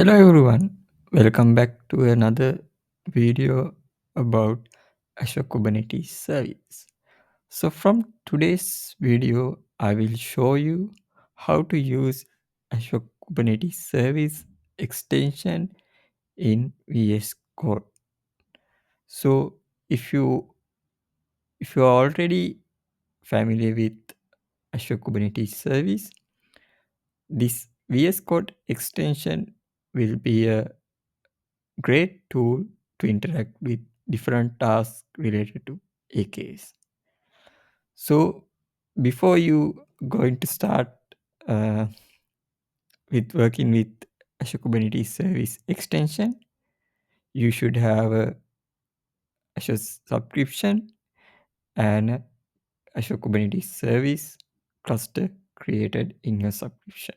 Hello everyone, welcome back to another video about Azure Kubernetes Service. So from today's video, I will show you how to use Azure Kubernetes Service extension in VS Code. So if you are already familiar with Azure Kubernetes Service, this VS Code extension will be a great tool to interact with different tasks related to AKS. So before you going to start uh, with working with Azure Kubernetes Service extension, you should have a Azure subscription and a Azure Kubernetes Service cluster created in your subscription.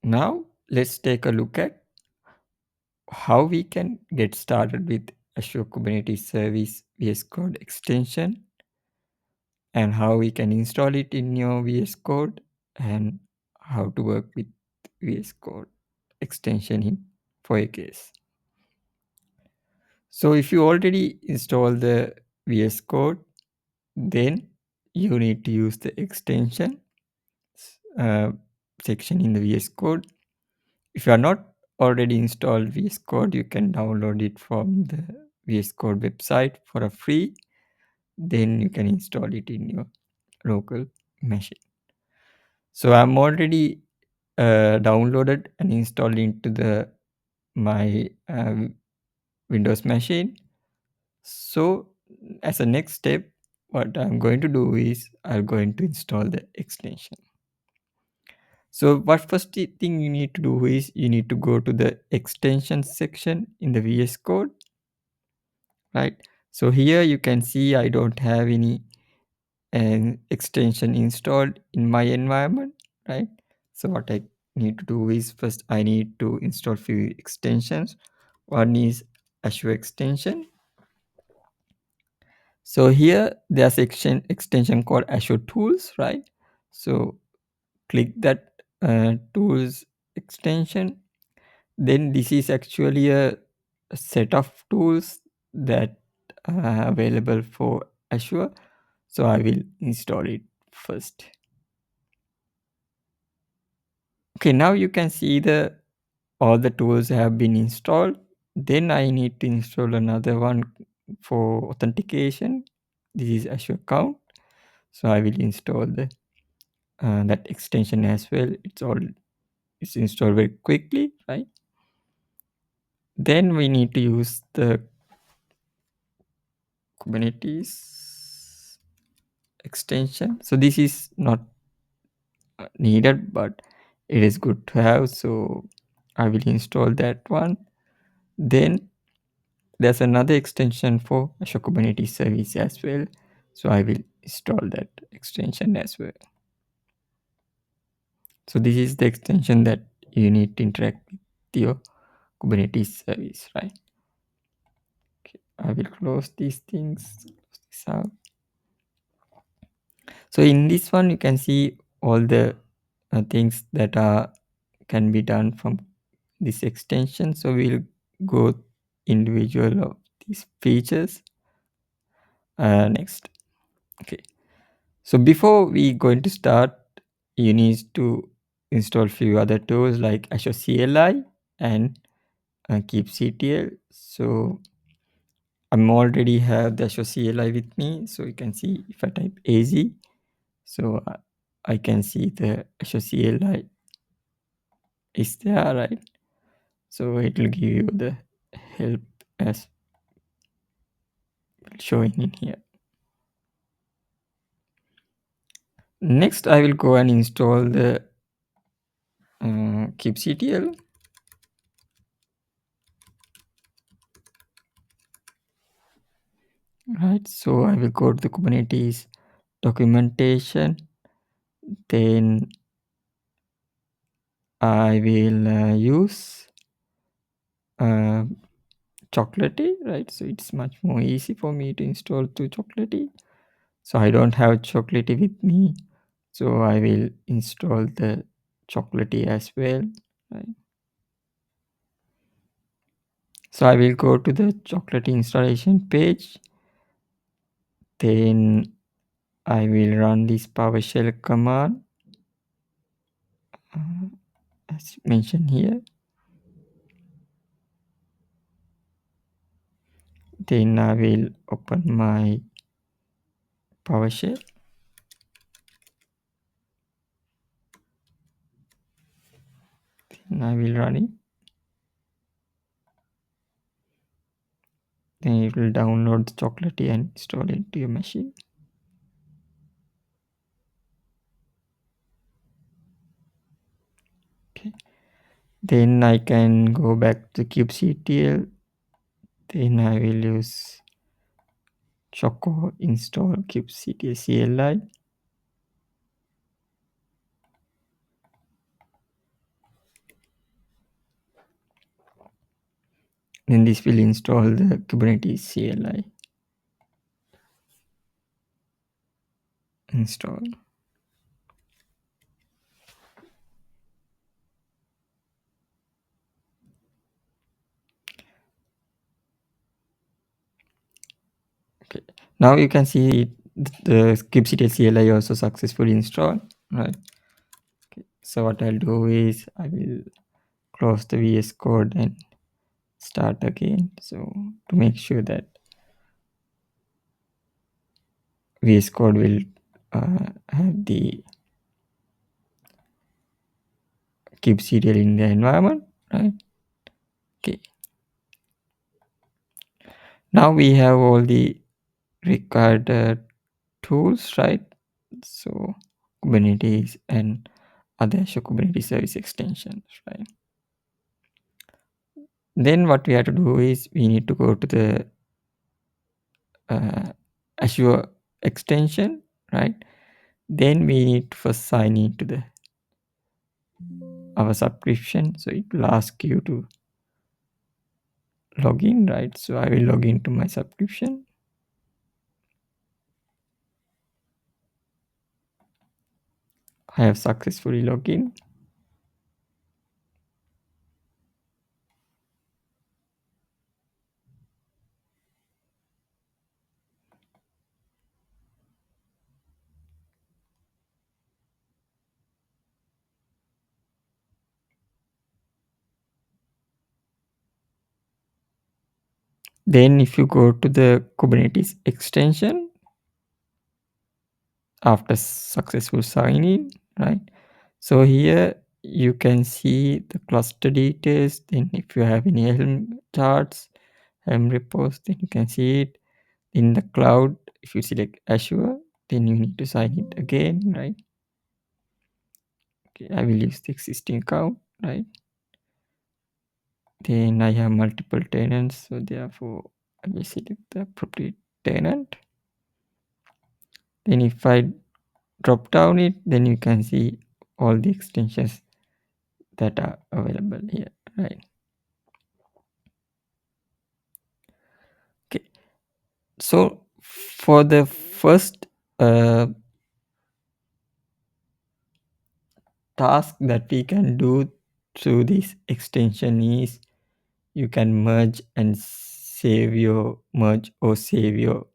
Now let's take a look at how we can get started with Azure Kubernetes Service VS Code extension and how we can install it in your VS Code and how to work with VS Code extension in for AKS. So if you already install the VS Code, then you need to use the extension section in the VS Code. If you are not already installed VS Code, you can download it from the VS Code website for a free. Then you can install it in your local machine. So I'm already downloaded and installed into my Windows machine. So as a next step, what I'm going to do is I'm going to install the extension. So what first thing you need to do is you need to go to the extension section in the VS Code, right? So here you can see I don't have any extension installed in my environment, right? So what I need to do is first I need to install few extensions. One is Azure extension. So here there's extension called Azure Tools, right? So click that tools extension. Then this is actually a set of tools that are available for Azure. So I will install it first. Okay, now you can see all the tools have been installed. Then I need to install another one for authentication. This is Azure account. So I will install that extension as well. It's installed very quickly, right? Then we need to use the Kubernetes extension. So this is not needed, but it is good to have. So I will install that one. Then there's another extension for Azure Kubernetes Service as well. So I will install that extension as well. So this is the extension that you need to interact with your Kubernetes service, right? Okay, I will close these things. Close this out. So in this one, you can see all the things that can be done from this extension. So we'll go individual of these features. Next. Okay. So before we going to start, you need to install few other tools like Azure CLI and kubectl. So I'm already have the Azure CLI with me. So you can see if I type AZ, so I can see the Azure CLI is there, right? So it will give you the help as showing in here. Next, I will go and install the kubectl. Right, so I will go to the Kubernetes documentation. Then I will use Chocolatey, right? So it's much more easy for me to install to Chocolatey. So I don't have Chocolatey with me. So I will install the chocolatey as well. Right. So I will go to the chocolatey installation page. Then I will run this PowerShell command as mentioned here. Then I will open my PowerShell. Then I will run it. Then it will download the chocolatey and install it to your machine. Okay. Then I can go back to kubectl. Then I will use choco install kubectl CLI. Then this will install the Kubernetes CLI. Install. Okay. Now you can see the kubectl CLI also successfully installed. Right. Okay. So what I'll do is I will close the VS Code and start again. So to make sure that VS Code will have the kubectl in the environment, right? Okay. Now we have all the required tools, right? So Kubernetes and other Azure Kubernetes Service extensions, right? Then what we have to do is we need to go to the Azure extension, right? Then we need to first sign into our subscription. So it will ask you to log in, right? So I will log into my subscription. I have successfully logged in. Then if you go to the Kubernetes extension after successful sign in, right? So here you can see the cluster details. Then if you have any Helm charts, Helm repos, then you can see it in the cloud. If you select Azure, then you need to sign it again, right? Okay, I will use the existing account, right? Then I have multiple tenants, so therefore I will select the appropriate tenant. Then if I drop down it, then you can see all the extensions that are available here, right? Okay, so for the first task that we can do through this extension is you can merge and save your merge or save your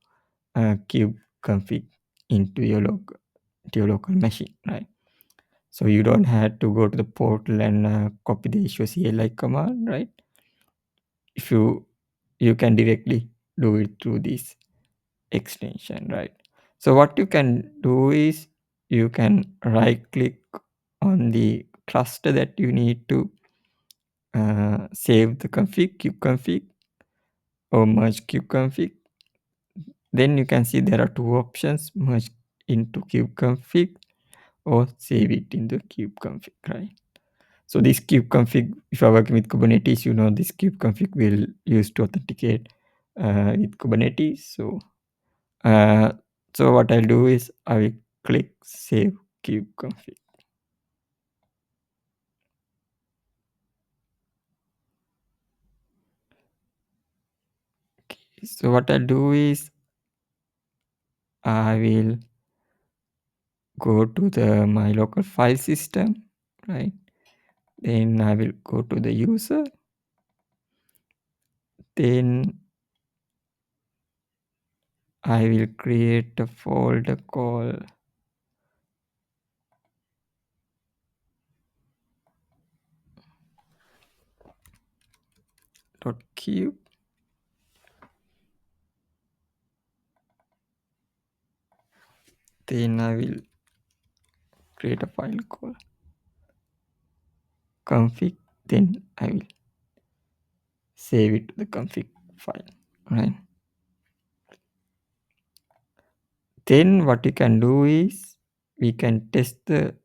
kube config into your local machine, right? So you don't have to go to the portal and copy the issue CLI command, right? If you can directly do it through this extension, right? So what you can do is you can right click on the cluster that you need to save the config, kube config, or merge kube config. Then you can see there are two options: merge into kube config or save it in the kube config, right? So this kube config, if you're working with Kubernetes, you know this kube config will use to authenticate with Kubernetes. So what I'll do is I will click save kube config. Okay, so what I'll do is I will go to the my local file system, right? Then I will go to the user. Then I will create a folder called .cube. Then I will create a file called config. Then I will save it to the config file, right? Then what you can do is we can test the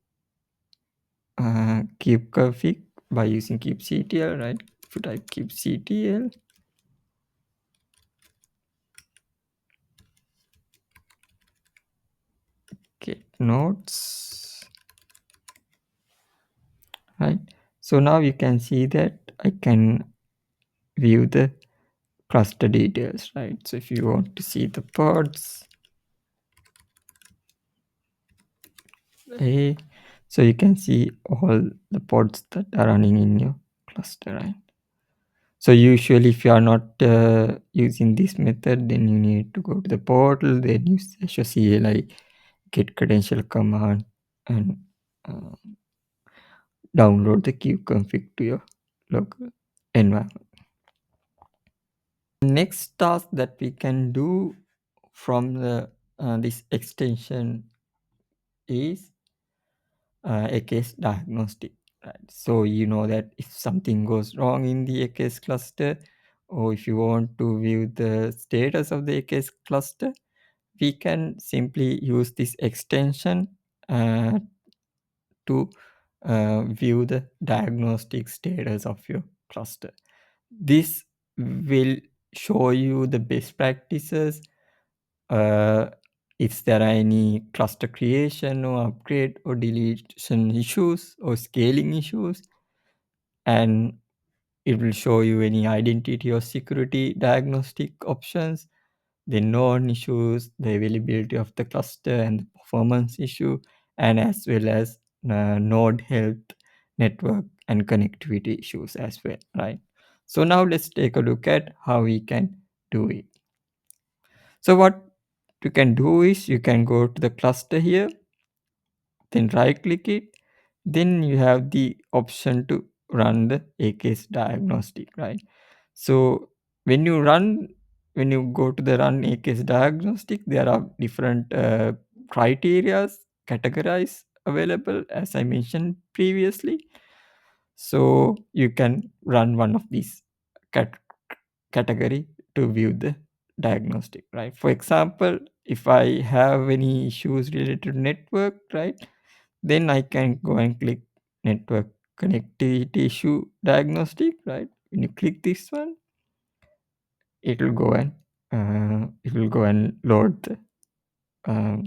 kubeconfig by using kubectl, right? If you type kubectl, get nodes, right? So now you can see that I can view the cluster details, right? So if you want to see the pods, so you can see all the pods that are running in your cluster, right? So usually if you are not using this method, then you need to go to the portal, then use Azure CLI get credential command and uh, download the kubeconfig to your local environment. Next task that we can do from the this extension is AKS diagnostic. Right? So you know that if something goes wrong in the AKS cluster, or if you want to view the status of the AKS cluster, we can simply use this extension to view the diagnostic status of your cluster. This will show you the best practices, if there are any cluster creation or upgrade or deletion issues or scaling issues, and it will show you any identity or security diagnostic options, the known issues, the availability of the cluster and the performance issue, and as well as node health, network and connectivity issues as well, right? So now let's take a look at how we can do it. So what you can do is you can go to the cluster here, then right click it, then you have the option to run the AKS diagnostic, right? So when you go to the run AKS diagnostic, there are different criterias categorized available as I mentioned previously. So you can run one of these category to view the diagnostic, right? For example, if I have any issues related to network, right, then I can go and click network connectivity issue diagnostic, right? When you click this one, it will go and load the um,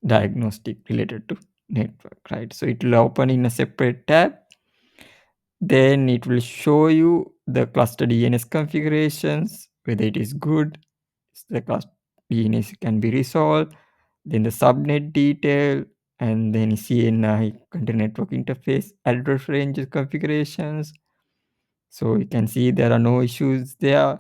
diagnostic related to network, right? So it will open in a separate tab. Then it will show you the cluster DNS configurations, whether it is good, the cluster DNS can be resolved, then the subnet detail, and then CNI content network interface address ranges configurations. So you can see there are no issues there.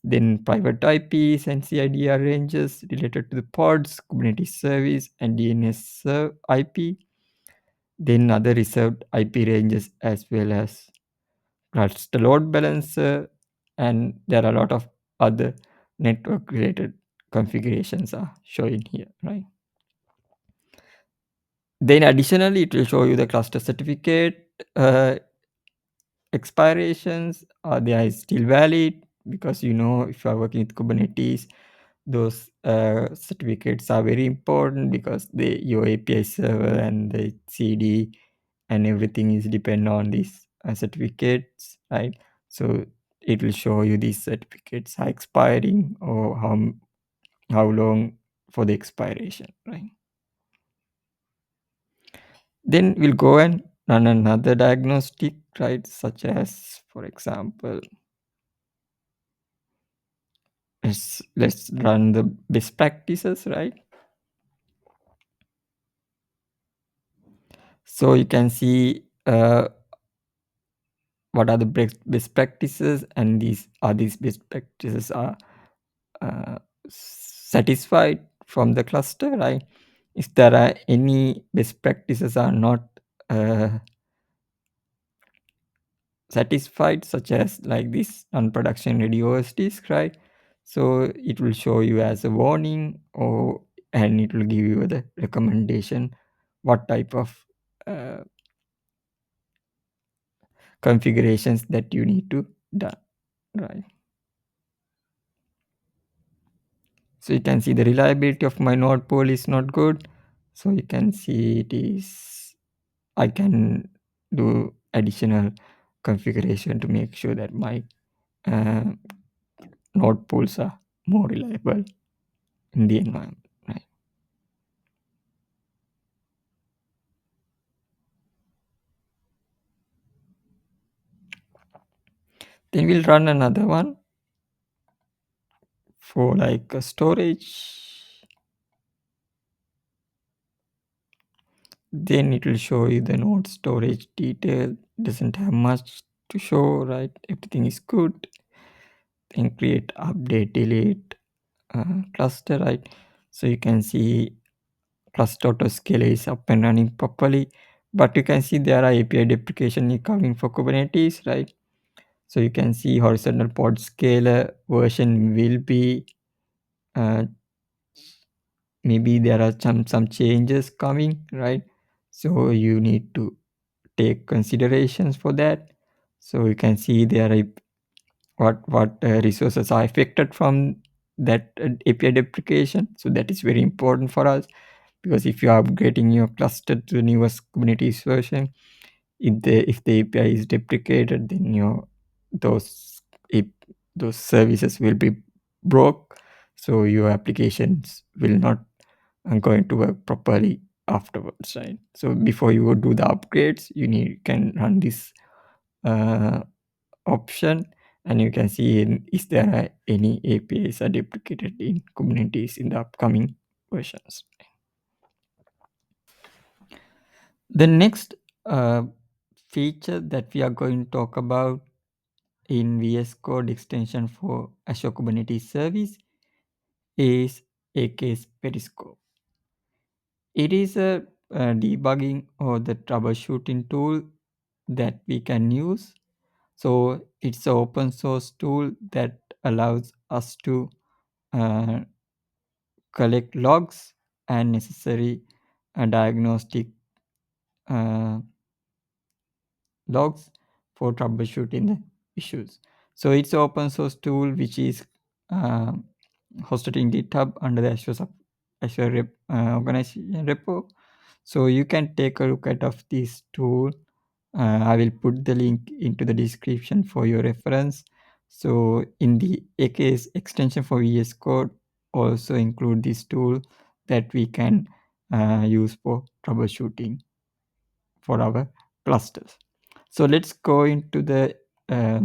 Then private IPs and CIDR ranges related to the pods, Kubernetes service, and DNS IP. Then other reserved IP ranges as well as cluster load balancer, and there are a lot of other network related configurations are showing here, right? Then additionally, it will show you the cluster certificate expirations. Are they still valid? Because you know, if you are working with Kubernetes, those certificates are very important because your API server and the CD and everything is depend on these certificates, right? So it will show you these certificates are expiring or how long for the expiration, right? Then we'll go and run another diagnostic, right? Such as, for example, let's run the best practices, right? So you can see what are the best practices, and these best practices are uh, satisfied from the cluster, right? If there are any best practices are not uh, satisfied, such as like this unproduction ready OS disk, right? So it will show you as a warning, or and it will give you the recommendation what type of uh, configurations that you need to done, right? So you can see the reliability of my node pool is not good. So you can see it is, I can do additional configuration to make sure that my uh, node pools are more reliable in the environment, right? Then we'll run another one for like a storage. Then it will show you the node storage detail. Doesn't have much to show, right? Everything is good. Then create, update, delete cluster, right? So you can see cluster autoscaler is up and running properly, but you can see there are API deprecation coming for Kubernetes, right? So you can see horizontal pod scaler version will be uh, maybe there are some changes coming, right? So you need to take considerations for that. So you can see there are what resources are affected from that API deprecation. So that is very important for us, because if you are upgrading your cluster to the newest Kubernetes version, if the API is deprecated, then those if those services will be broke, so your applications will not going to work properly afterwards, right? So before you do the upgrades, can run this uh, option, and you can see is there are any APIs are deprecated in Kubernetes in the upcoming versions. The next feature that we are going to talk about in VS Code extension for Azure Kubernetes Service is AKS Periscope. It is a debugging or the troubleshooting tool that we can use. So it's an open source tool that allows us to uh, collect logs and necessary diagnostic uh, logs for troubleshooting the issues. So it's an open source tool which is uh, hosted in GitHub under the Azure organization repo. So you can take a look at of this tool. I will put the link into the description for your reference. So in the AKS extension for VS Code also include this tool that we can use for troubleshooting for our clusters. So let's go into the uh,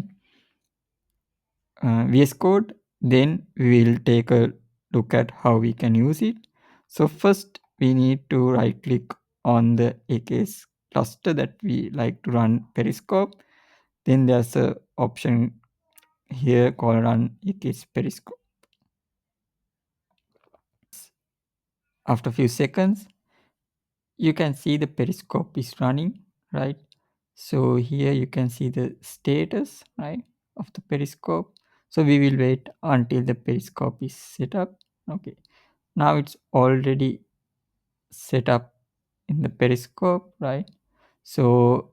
VS Code. Then we will take a look at how we can use it. So first we need to right click on the AKS cluster that we like to run Periscope. Then there's a option here called run AKS Periscope. After a few seconds, you can see the Periscope is running, right? So here you can see the status, right, of the Periscope. So we will wait until the Periscope is set up. Okay, now it's already set up in the Periscope, right? So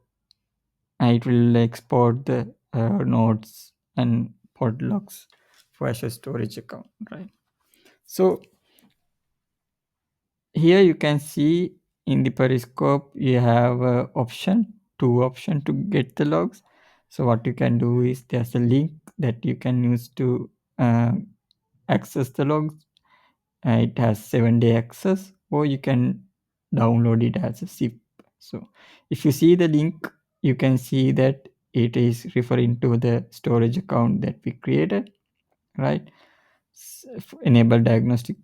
it will export the nodes and pod logs for Azure storage account, right? So here you can see in the Periscope you have two option to get the logs. So what you can do is there's a link that you can use to uh, access the logs. It has 7-day access, or you can download it as a zip. So if you see the link, you can see that it is referring to the storage account that we created, right? Enable diagnostic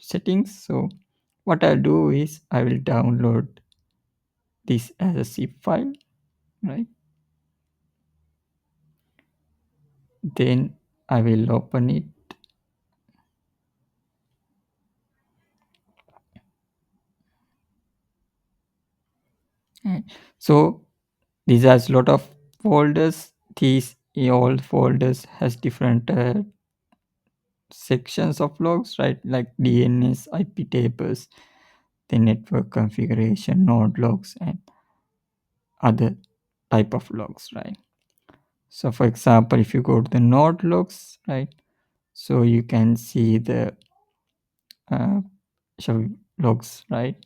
settings. So what I'll do is I will download this as a zip file, right? Then I will open it. Right. So this has a lot of folders. These all folders has different sections of logs, right? Like DNS, IP tables, the network configuration, node logs, and other type of logs, right? So for example, if you go to the node logs, right? So you can see the uh, so logs, right?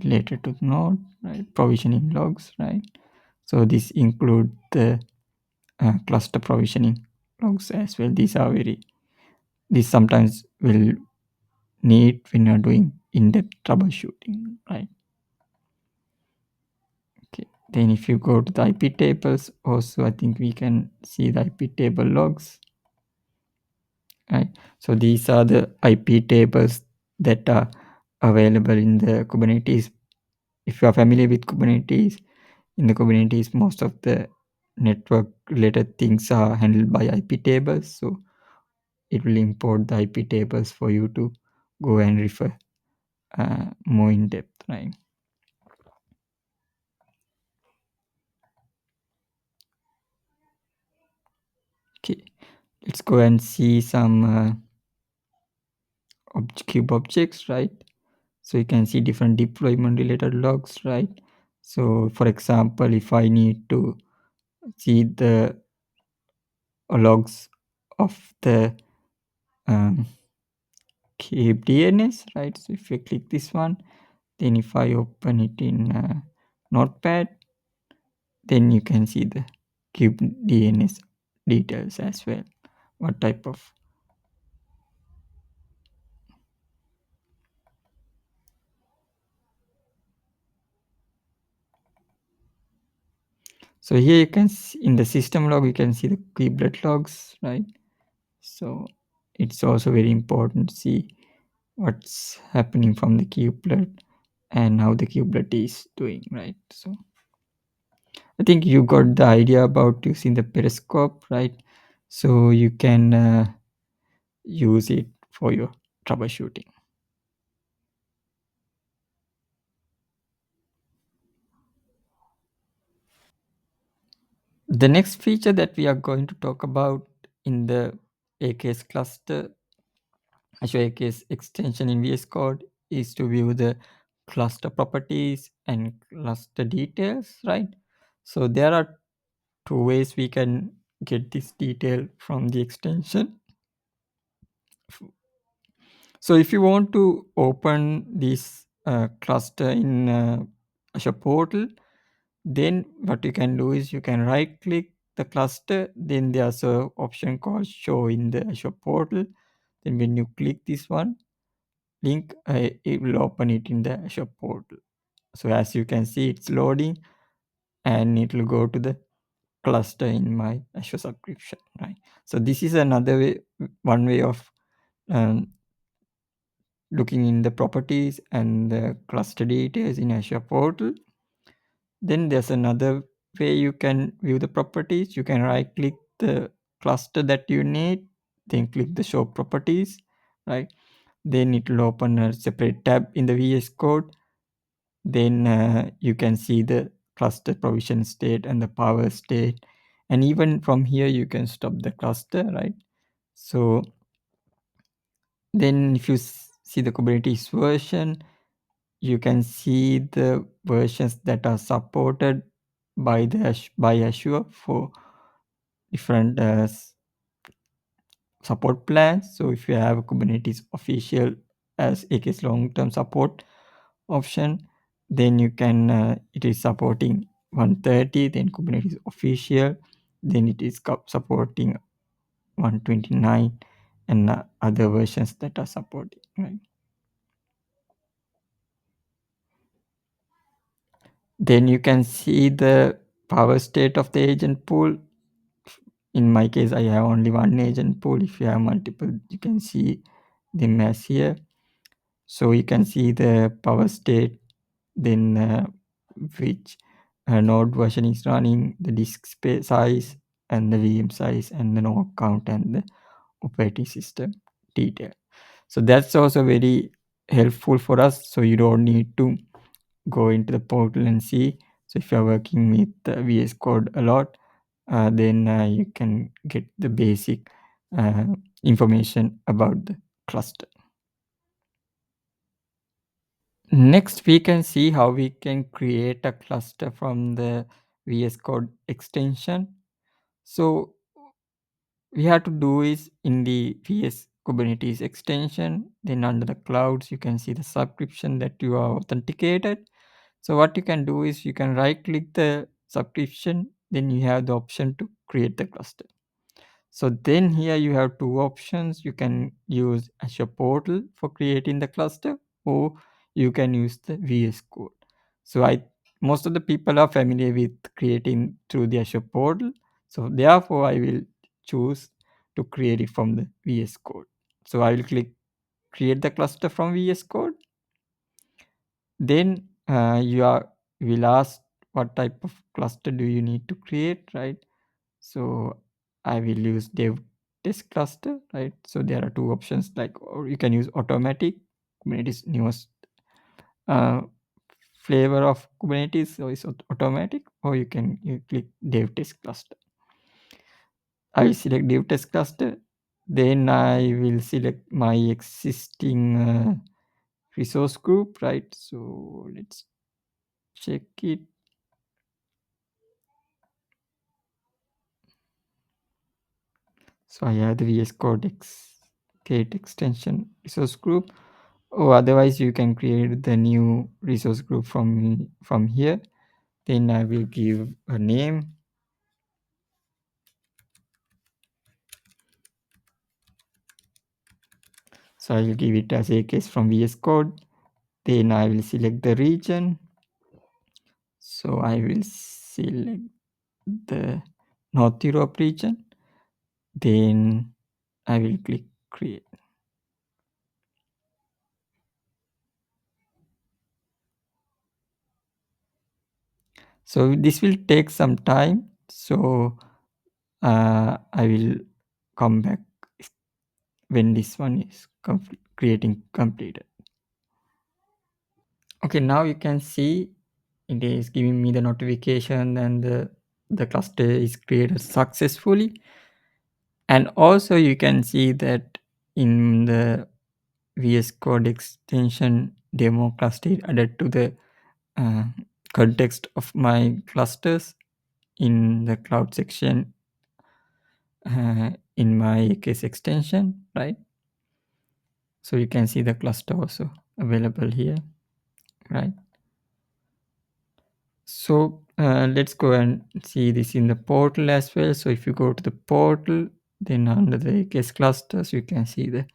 Related to the node, right? Provisioning logs, right? So this include the cluster provisioning logs as well. These sometimes will need when you're doing in-depth troubleshooting, right? Okay. Then if you go to the IP tables, also I think we can see the IP table logs, right? So these are the IP tables that are available in the Kubernetes. If you are familiar with Kubernetes, in the Kubernetes, most of the network related things are handled by IP tables. So it will import the IP tables for you to go and refer more in depth, right? Okay, let's go and see some kube objects, right? So you can see different deployment related logs, right? So for example, if I need to see the logs of the kube DNS, right? So if you click this one, then if I open it in Notepad, then you can see the kube DNS details as well. What type of. So here you can see in the system log, you can see the kubelet logs, right? So it's also very important to see what's happening from the kubelet and how the kubelet is doing, right? So I think you got the idea about using the periscope, right? So you can use it for your troubleshooting. The next feature that we are going to talk about in the AKS cluster, Azure AKS extension in VS Code, is to view the cluster properties and cluster details, right? So there are two ways we can get this detail from the extension. So if you want to open this cluster in Azure portal, then what you can do is you can right click the cluster, then there's a option called show in the Azure portal. Then when you click this one link, it will open it in the Azure portal. So as you can see, it's loading and it will go to the cluster in my Azure subscription, right? So this is another way, one way of um, looking in the properties and the cluster details in Azure portal. Then there's another way you can view the properties. You can right click the cluster that you need, then click the show properties, right? Then it will open a separate tab in the VS Code. Then you can see the cluster provision state and the power state. And even from here, you can stop the cluster, right? So then if you see the Kubernetes version, you can see the versions that are supported by by Azure for different support plans. So if you have Kubernetes official as AKS long-term support option, then you can it is supporting 130, then Kubernetes official, then it is supporting 129 and other versions that are supported, right? Then you can see the power state of the agent pool. In my case, I have only one agent pool. If you have multiple, you can see them as here. So you can see the power state, then which node version is running, the disk space size, and the VM size, and the node count, and the operating system detail. So that's also very helpful for us. So you don't need to go into the portal and see. So if you're working with VS Code a lot, then you can get the basic uh, information about the cluster. Next, we can see how we can create a cluster from the VS Code extension. So we have to do is in the VS Kubernetes extension, then under the clouds, you can see the subscription that you are authenticated. So what you can do is you can right click the subscription, then you have the option to create the cluster. So then here you have two options. You can use Azure portal for creating the cluster, or you can use the VS Code. So most of the people are familiar with creating through the Azure portal. So therefore I will choose to create it from the VS Code. So I will click create the cluster from VS Code. Then will ask what type of cluster do you need to create, right? So I will use dev test cluster, right? So there are two options, like, or you can use automatic. Kubernetes newest uh, flavor of Kubernetes, so it's automatic, or you click dev test cluster. I will select dev test cluster. Then I will select my existing resource group, right? So let's check it. So I have the VS Code Gate extension resource group, or otherwise you can create the new resource group from here. Then I will give a name. So I will give it as AKS from VS Code. Then I will select the region. So I will select the North Europe region. Then I will click create. So this will take some time. So I will come back when this one is creating completed. Okay, now you can see it is giving me the notification and the cluster is created successfully. And also you can see that in the VS Code extension demo cluster is added to the uh, context of my clusters in the cloud section in my AKS extension, right? So you can see the cluster also available here, right? So let's go and see this in the portal as well. So if you go to the portal, then under the AKS clusters, you can see the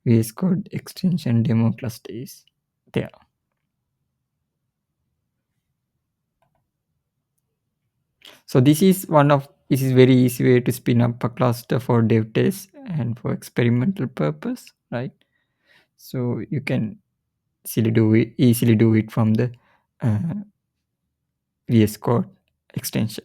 VS Code extension demo cluster is there. So this is very easy way to spin up a cluster for dev test and for experimental purpose, right? So you can easily do it from the uh, VS Code extension.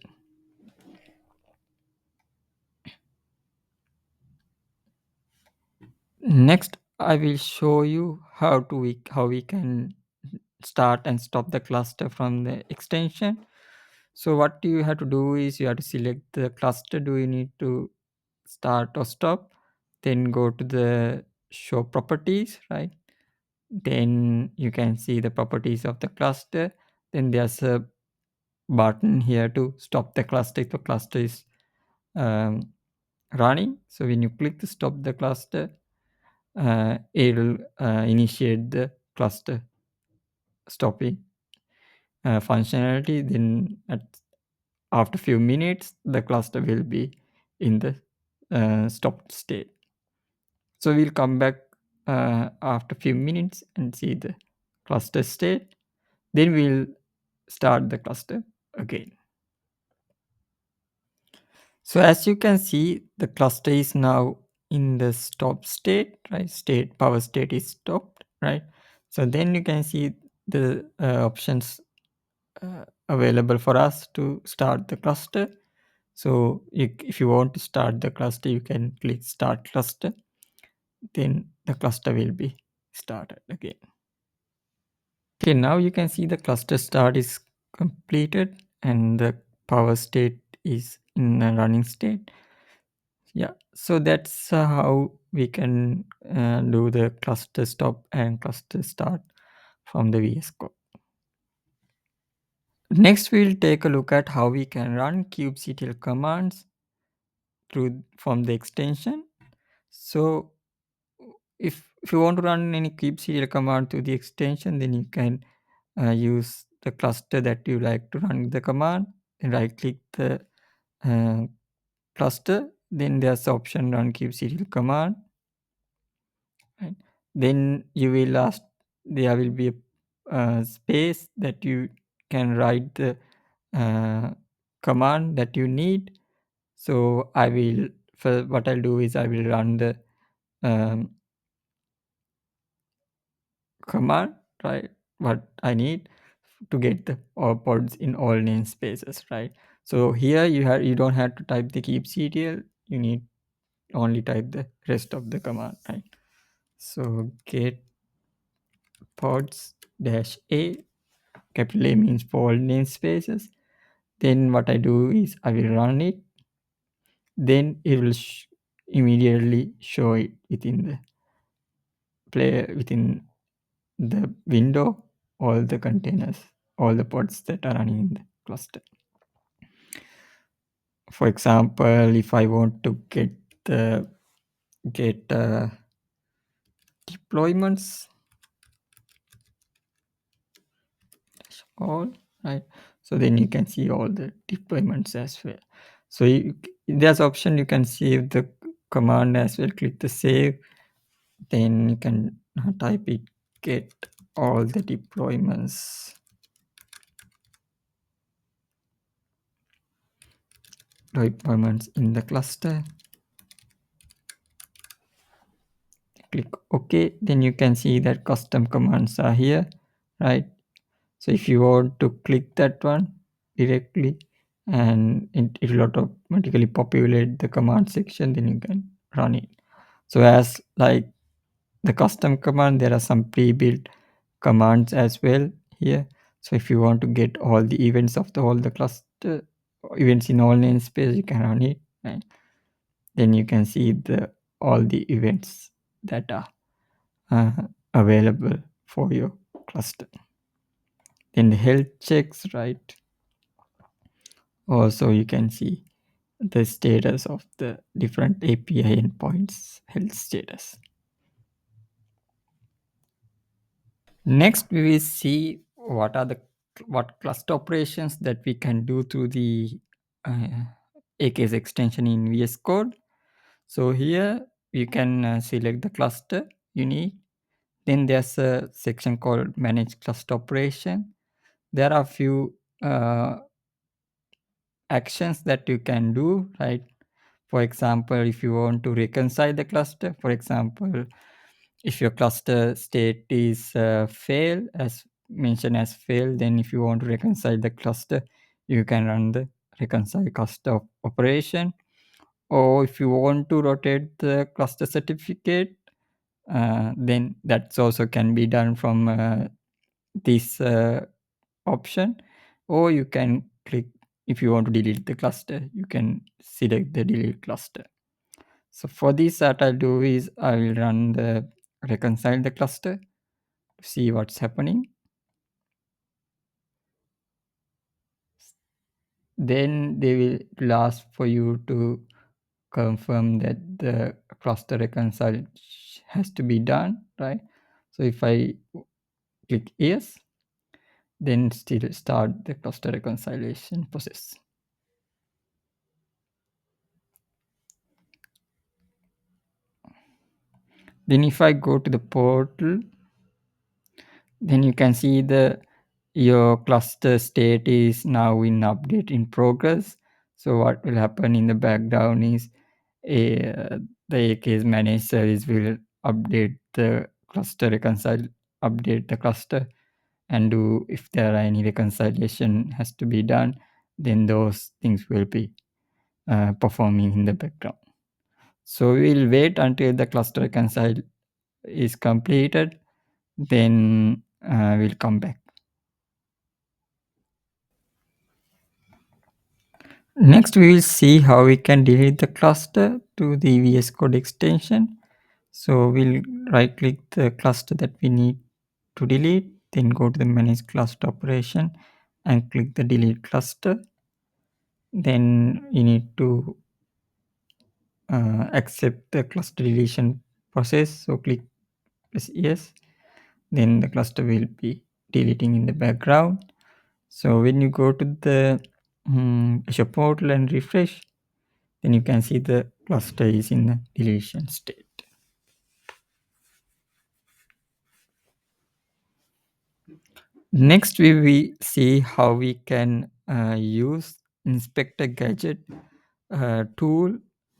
Next, I will show you how we can start and stop the cluster from the extension. So what you have to do is you have to select the cluster. Do you need to start or stop? Then go to the show properties, right? Then you can see the properties of the cluster. Then there's a button here to stop the cluster if the cluster is um, running. So when you click to stop the cluster, it'll initiate the cluster stopping functionality. Then after few minutes, the cluster will be in the stopped state. So we'll come back after few minutes and see the cluster state. Then we'll start the cluster again. So as you can see, the cluster is now in the stop state, right? Power state is stopped, right? So then you can see the options available for us to start the cluster. So if you want to start the cluster, you can click start cluster. Then the cluster will be started again. Okay, now you can see the cluster start is completed and the power state is in a running state. Yeah, so that's how we can do the cluster stop and cluster start from the VS Code. Next, we'll take a look at how we can run kubectl commands from the extension. So if you want to run any kubectl command to the extension, then you can use the cluster that you like to run the command. Then right click the cluster. Then there's the option run kubectl command. Right. Then you will ask, there will be a space that you can write the command that you need. So I will, for what I'll do is I will run the command, right? What I need to get the all pods in all namespaces, right? So here you don't have to type the kubectl, you need only type the rest of the command, right? So get pods dash a, capital A means for all namespaces. Then what I do is I will run it. Then it will immediately show it within the window, all the containers, all the pods that are running in the cluster. For example, if I want to get deployments all, right, so then you can see all the deployments as well. So there's option you can save the command as well. Click the save, then you can type it, get all the deployments in the cluster. Click OK. Then you can see that custom commands are here, right? So if you want to click that one directly, and it will automatically populate the command section, then you can run it. So as like the custom command, there are some pre-built commands as well here. So if you want to get all the events of all the cluster events in all namespace, you can run it, right? Then you can see all the events that are available for your cluster. Then the health checks, right? Also you can see the status of the different API endpoints health status. Next, we will see what cluster operations that we can do through the AKS extension in VS Code. So here you can select the cluster you need. Then there's a section called Manage Cluster Operation. There are a few actions that you can do, right? For example, if you want to reconcile the cluster, for example, if your cluster state is fail, as mentioned as fail, then if you want to reconcile the cluster, you can run the reconcile cluster operation. Or if you want to rotate the cluster certificate, then that's also can be done from this option. Or you can click, if you want to delete the cluster, you can select the delete cluster. So for this, what I'll do is I will run the reconcile the cluster to see what's happening. Then they will ask for you to confirm that the cluster reconcile has to be done, right? So if I click yes, then still start the cluster reconciliation process. Then if I go to the portal, then you can see your cluster state is now in update in progress. So what will happen in the background is the AKS managed service will update the cluster reconcile, update the cluster and do if there are any reconciliation has to be done, then those things will be performing in the background. So we'll wait until the cluster reconcile is completed, then we'll come back. Next, we will see how we can delete the cluster to the VS Code extension. So we'll right click the cluster that we need to delete, then go to the manage cluster operation and click the delete cluster. Then you need to accept the cluster deletion process. So click press yes. Then the cluster will be deleting in the background. So when you go to the Azure portal and refresh, then you can see the cluster is in the deletion state. Next, we will see how we can use inspector gadget tool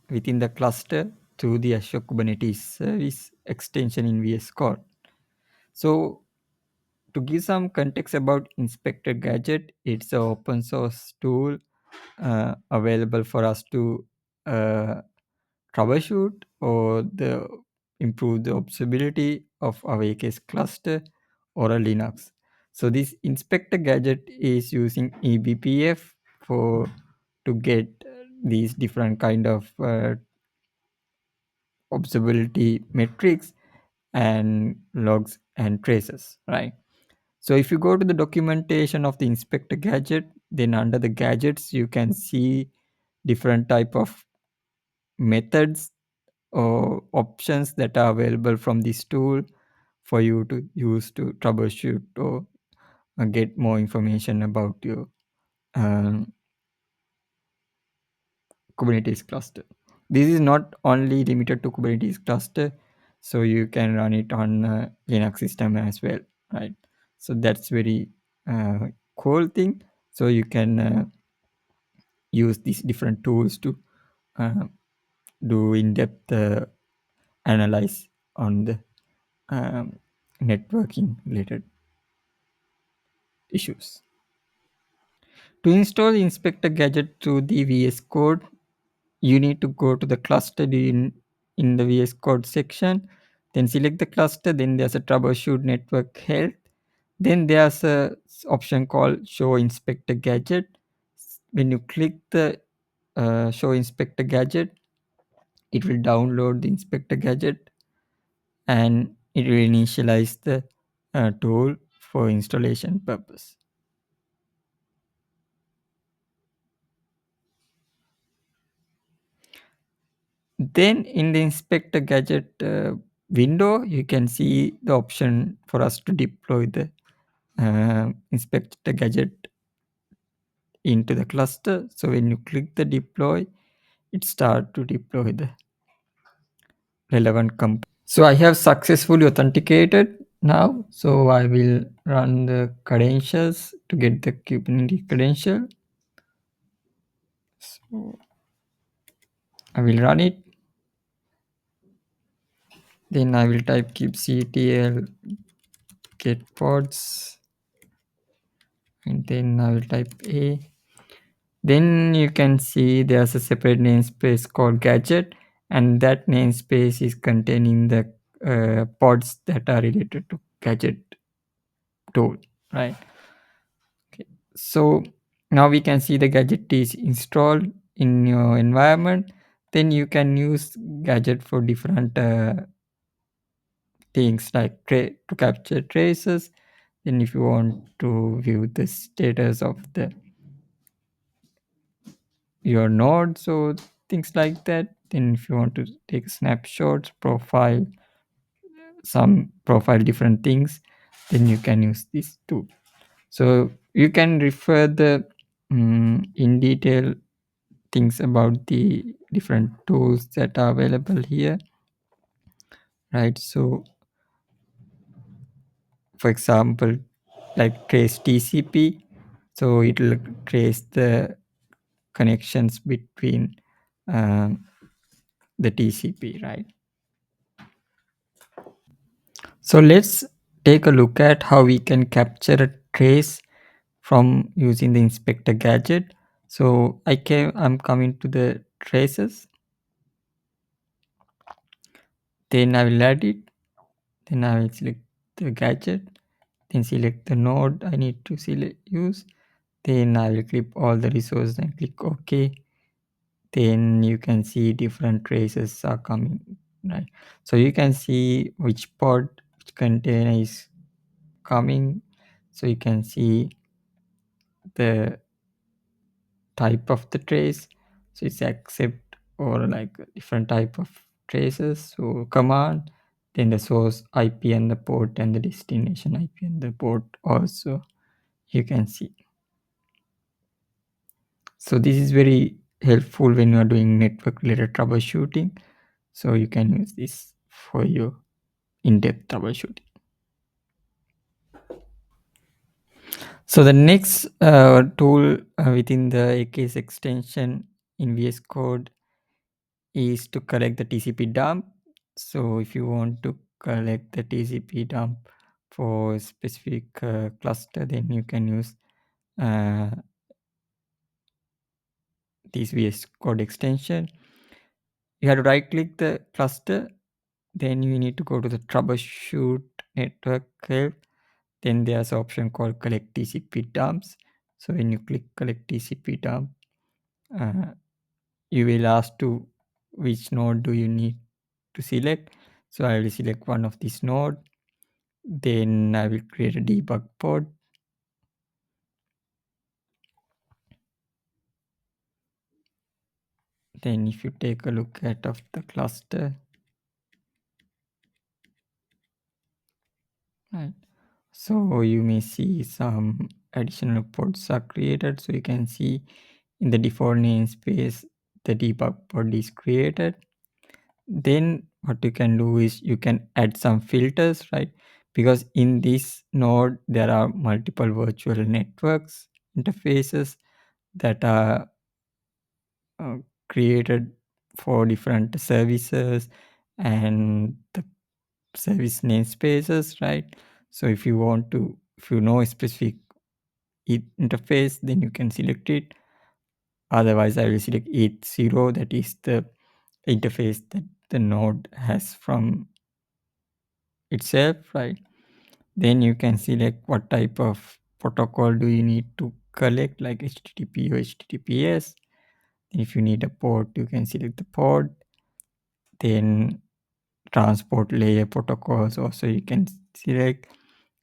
within the cluster through the Azure Kubernetes Service extension in VS Code. So to give some context about inspector gadget, it's an open source tool available for us to uh, troubleshoot or improve the observability of our AKS cluster or a Linux. So this inspector gadget is using eBPF for to get these different kind of observability metrics and logs and traces, right? So if you go to the documentation of the inspector gadget, then under the gadgets you can see different type of methods or options that are available from this tool for you to use to troubleshoot or get more information about your um, Kubernetes cluster. This is not only limited to Kubernetes cluster, so you can run it on Linux system as well, right? So that's very cool thing. So you can use these different tools to uh, do in-depth analyze on the networking related issues. To install the inspector gadget through the VS Code, you need to go to the cluster in the VS Code section, then select the cluster, then there's a troubleshoot network health, then there's a option called show inspector gadget. When you click the show inspector gadget, it will download the inspector gadget and it will initialize the tool for installation purpose. Then in the inspector gadget window, you can see the option for us to deploy the inspector gadget into the cluster. So when you click the deploy, it starts to deploy the relevant component. So I have successfully authenticated now. So I will run the credentials to get the Kubernetes credential. So I will run it. Then I will type kubectl get pods and then I will type A. Then you can see there's a separate namespace called gadget, and that namespace is containing the pods that are related to gadget tool, right? Okay. So now we can see the gadget is installed in your environment. Then you can use gadget for different things like to capture traces. Then if you want to view the status of the your nodes or things like that, then if you want to take snapshots, profile different things, then you can use this tool. So you can refer the in detail things about the different tools that are available here, right? So for example, like trace TCP, so it will trace the connections between um, the TCP, right? So let's take a look at how we can capture a trace from using the inspector gadget. So I'm coming to the traces, then I will add it, then I will select the gadget, then select the node I need to use, then I will click all the resources and click OK. Then you can see different traces are coming, right? So you can see which pod, which container is coming. So you can see the type of the trace. So it's accept or like a different type of traces. So command, then the source IP and the port and the destination IP and the port also you can see. So this is very helpful when you are doing network related troubleshooting. So you can use this for your in-depth troubleshooting. So the next tool within the AKS extension in VS Code is to collect the TCP dump. So if you want to collect the TCP dump for a specific cluster, then you can use uh, this VS Code extension. You have to right click the cluster, then you need to go to the troubleshoot network help. Then there's an option called collect TCP dumps. So when you click collect TCP dump, you will ask to which node do you need to select. So I will select one of this node. Then I will create a debug pod. Then if you take a look at of the cluster, right? So you may see some additional pods are created. So you can see in the default namespace, the debug pod is created. Then what you can do is you can add some filters, right? Because in this node, there are multiple virtual networks interfaces that are uh, created for different services and the service namespaces, right? So if you want to, if you know a specific interface, then you can select it. Otherwise, I will select 80, that is the interface that the node has from itself, right? Then you can select what type of protocol do you need to collect, like HTTP or HTTPS. If you need a port, you can select the port. Then transport layer protocols also you can select.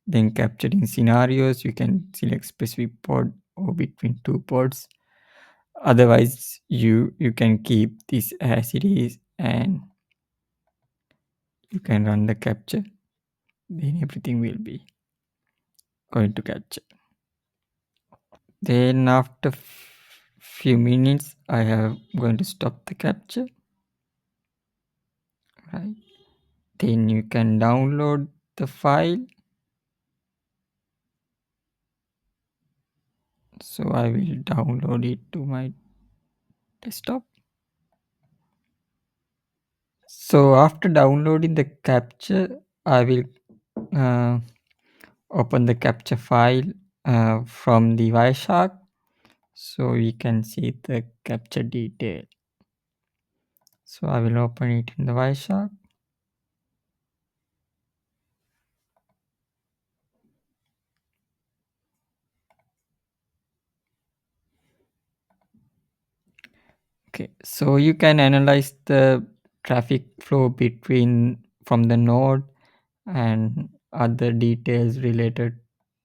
Then capturing scenarios, you can select specific port or between two ports. Otherwise, you can keep this as it is and you can run the capture. Then everything will be going to capture. Then after few minutes, I am going to stop the capture. Right. Then you can download the file. So I will download it to my desktop. So after downloading the capture, I will uh, open the capture file from the Wireshark. So we can see the capture detail. So I will open it in the Wireshark. Okay, so you can analyze the traffic flow between from the node and other details related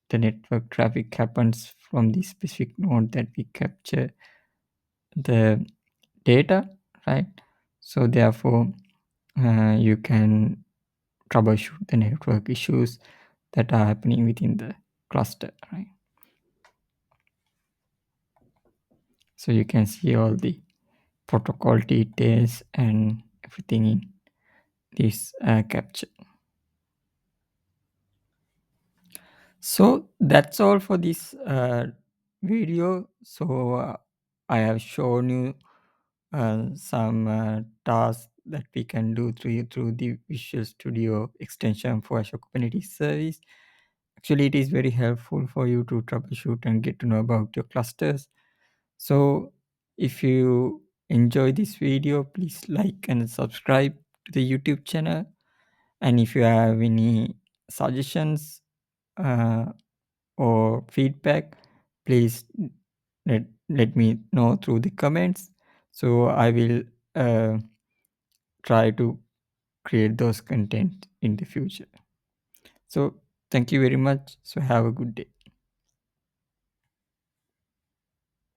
the network traffic happens from the specific node that we capture the data, right? So therefore you can troubleshoot the network issues that are happening within the cluster, right? So you can see all the protocol details and everything in this capture. So that's all for this video. So I have shown you some tasks that we can do through the Visual Studio extension for Azure Kubernetes Service. Actually, it is very helpful for you to troubleshoot and get to know about your clusters. So if you enjoy this video, please like and subscribe to the YouTube channel. And if you have any suggestions or feedback, please let me know through the comments. So I will try to create those content in the future. So thank you very much. So have a good day.